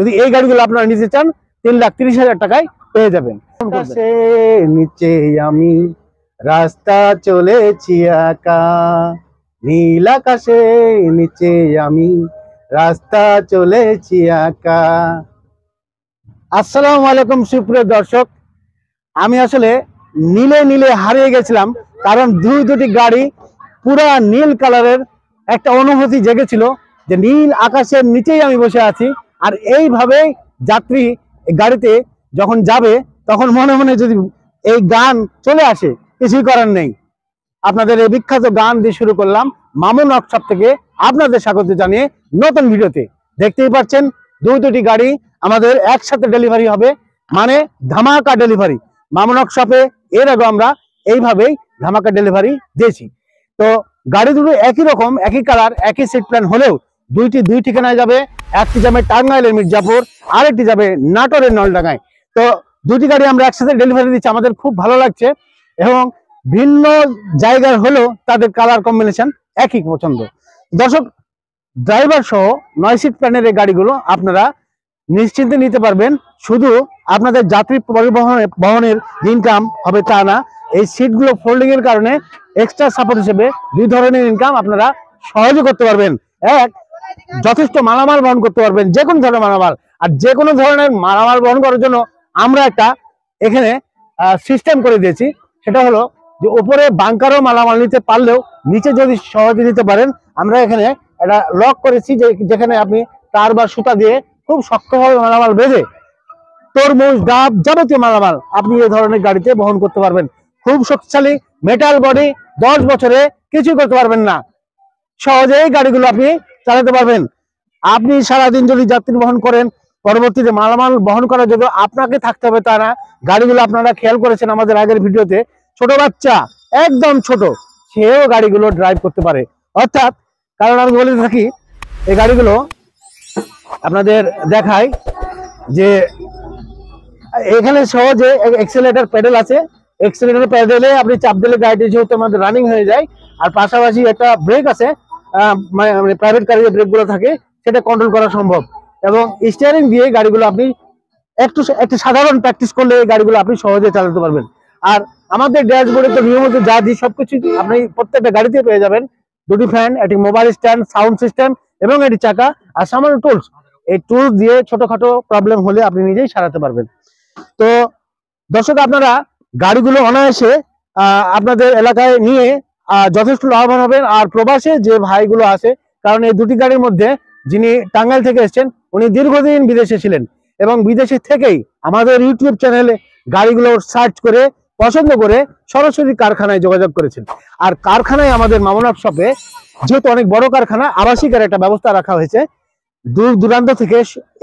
যদি এই গাড়িগুলো আপনারা নিতে চান 3,30,000 টাকায় পেয়ে যাবেন। নিচে আমি রাস্তা চলেছি একা, নীল আকাশে নিচে আমি রাস্তা চলেছি একা। আসসালামু আলাইকুম সুপ্রিয় দর্শক, আমি আসলে নীলে নীলে হারিয়ে গেছিলাম, কারণ দুটি গাড়ি পুরা নীল কালারের একটা অনুভূতি জেগেছিল যে নীল আকাশের নিচেই আমি বসে আছি। আর এইভাবে যাত্রী গাড়িতে যখন যাবে তখন মনে মনে যদি এই গান চলে আসে, কিছুই করার নেই। আপনাদের এই বিখ্যাত গান দিয়ে শুরু করলাম মামুন ওয়ার্কশপ থেকে আপনাদের স্বাগত জানিয়ে নতুন ভিডিওতে। দেখতেই পাচ্ছেন দুটি গাড়ি আমাদের একসাথে ডেলিভারি হবে, মানে ধামাকা ডেলিভারি। মামুন ওয়ার্কশপে এর আগে আমরা এইভাবেই ধামাকা ডেলিভারি দিয়েছি। তো গাড়ি দুটো একই রকম, একই কালার, একই সিট প্ল্যান হলেও দুই ঠিকানায় যাবে। একটি যাবে টাঙ্গাইলের মির্জাপুর, আরেকটি যাবে নাটোরের নলডাঙ্গায়। তো দুটি গাড়ি আমরা একসাথে ডেলিভারি দিচ্ছি, আমাদের খুব ভালো লাগছে। এবং ভিন্ন জায়গার হলেও তাদের কালার কম্বিনেশন একই পছন্দ। দর্শক, ড্রাইভার সহ 9 সিট প্ল্যানের এই গাড়িগুলো আপনারা নিশ্চিন্তে নিতে পারবেন। শুধু আপনাদের যাত্রী বহনের ইনকাম হবে তা না, এই সিটগুলো ফোল্ডিং এর কারণে এক্সট্রা সাপোর্ট হিসেবে 2 ধরনের ইনকাম আপনারা সহজে করতে পারবেন। এক, যথেষ্ট মালামাল বহন করতে পারবেন, যে কোনো ধরনের মালামাল। আর যে কোনো ধরনের মালামাল বহন করার জন্য আমরা একটা এখানে সিস্টেম করে দিয়েছি। সেটা হলো যে উপরে বাংকারও মালামাল নিতে পারলেও নিচে যদি সহজে নিতে পারেন, আমরা এখানে একটা লক করেছি যেখানে আপনি তার বা সুতা দিয়ে খুব শক্তভাবে মালামাল বেঁধে তরমুজ, ডাব, যাবতীয় মালামাল আপনি এই ধরনের গাড়িতে বহন করতে পারবেন। খুব শক্তিশালী মেটাল বডি, 10 বছরে কিছু করতে পারবেন না, সহজেই গাড়িগুলো আপনি চালাতে পারবেন। আপনি সারাদিন যদি যাত্রী বহন করেন, পরবর্তীতে মালামাল বহন করার জন্য আপনাকে থাকতে হবে তা না। গাড়িগুলো আপনারা খেয়াল করেছেন আমাদের আগের ভিডিওতে, ছোট বাচ্চা, একদম ছোট, সেও গাড়িগুলো ড্রাইভ করতে পারে। অর্থাৎ, কারণ আমি বলে থাকি এই গাড়িগুলো আপনাদের দেখাই যে এখানে সহজে এক্সেলেটর প্যাডেল আছে। এক্সেলেটর প্যাডেলে আপনি চাপ দিলে গাড়িটি যেহেতু আমাদের রানিং হয়ে যায়। আর পাশাপাশি একটা ব্রেক আছে, মানে প্রাইভেট কারে যে ব্রেকগুলো থাকে সেটা কন্ট্রোল করা সম্ভব। এবং স্টিয়ারিং দিয়ে গাড়িগুলো আপনি একটু সাধারণ প্র্যাকটিস করলে এই গাড়িগুলো আপনি সহজে চালাতে পারবেন। আর আমাদের ড্যাশবোর্ডে তো নিয়মিত যা দিই সবকিছু আপনি প্রত্যেকটা গাড়িতে পেয়ে যাবেন। 2টি ফ্যান, একটি মোবাইল স্ট্যান্ড, সাউন্ড সিস্টেম এবং একটি চাকা আর সামান্য টুলস। এই টুলস দিয়ে ছোটখাটো প্রবলেম হলে আপনি নিজেই সারাতে পারবেন। তো দর্শক, আপনারা গাড়িগুলো অনায়াসে আপনাদের এলাকায় নিয়ে যথেষ্ট লাভবান হবেন। আর প্রবাসে যে ভাইগুলো আছে, কারণ এই দুটি গাড়ির মধ্যে যিনি টাঙ্গাইল থেকে এসেছেন উনি দীর্ঘদিন বিদেশে ছিলেন এবং বিদেশে থেকেই আমাদের ইউটিউব চ্যানেলে গাড়িগুলো সার্চ করে পছন্দ করে সরাসরি কারখানায় যোগাযোগ করেছেন। আর কারখানায় আমাদের মামুন ওয়ার্কশপে যেহেতু অনেক বড় কারখানা, আবাসিকের একটা ব্যবস্থা রাখা হয়েছে। দূর দূরান্ত থেকে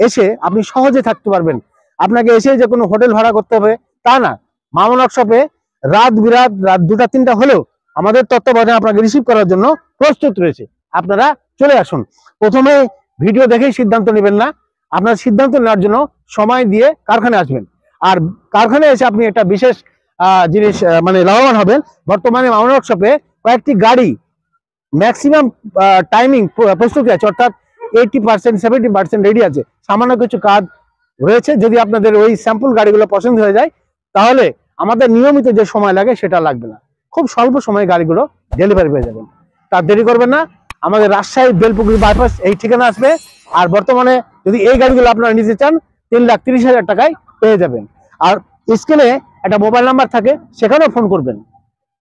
এসে আপনি সহজে থাকতে পারবেন। আপনাকে এসে যে কোনো হোটেল ভাড়া করতে হবে তা না। মামুন ওয়ার্কশপে রাত 2টা-3টা হলেও আমাদের তত্ত্বাবধানে আপনাকে রিসিভ করার জন্য প্রস্তুত রয়েছে। আপনারা চলে আসুন। প্রথমে ভিডিও দেখেই সিদ্ধান্ত নেবেন না, আপনার সিদ্ধান্ত নেওয়ার জন্য সময় দিয়ে কারখানায় আসবেন। আর কারখানায় এসে আপনি একটা বিশেষ জিনিস মানে লাভবান হবেন। বর্তমানে মামুন ওয়ার্কশপে কয়েকটি গাড়ি ম্যাক্সিমাম টাইমিং প্রস্তুতি আছে, অর্থাৎ 80%-70% রেডি আছে। সামান্য কিছু কাজ রয়েছে। যদি আপনাদের ওই স্যাম্পল গাড়িগুলো পছন্দ হয়ে যায় তাহলে আমাদের নিয়মিত যে সময় লাগে সেটা লাগবে না, খুব স্বল্প সময়ে গাড়িগুলো ডেলিভারি পেয়ে যাবেন। তার দেরি করবেন না, আমাদের রাজশাহী বেলপুকুরি বাইপাস এই ঠিকানা আসবে। আর বর্তমানে যদি এই গাড়িগুলো আপনারা নিতে চান 3,30,000 টাকায় পেয়ে যাবেন। আর স্ক্রিনে একটা মোবাইল নাম্বার থাকে, সেখানেও ফোন করবেন।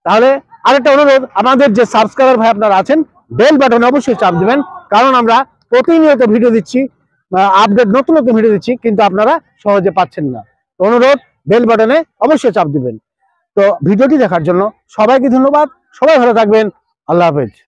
তাহলে আরেকটা অনুরোধ, আমাদের যে সাবস্ক্রাইবার ভাই আপনারা আছেন, বেল বাটনে অবশ্যই চাপ দিবেন, কারণ আমরা প্রতিনিয়ত ভিডিও দিচ্ছি, আপডেট নতুন নতুন ভিডিও দিচ্ছি, কিন্তু আপনারা সহজে পাচ্ছেন না। অনুরোধ, বেল বাটনে অবশ্যই চাপ দিবেন। তো ভিডিওটি দেখার জন্য সবাইকে ধন্যবাদ। সবাই ভালো থাকবেন। আল্লাহ হাফেজ।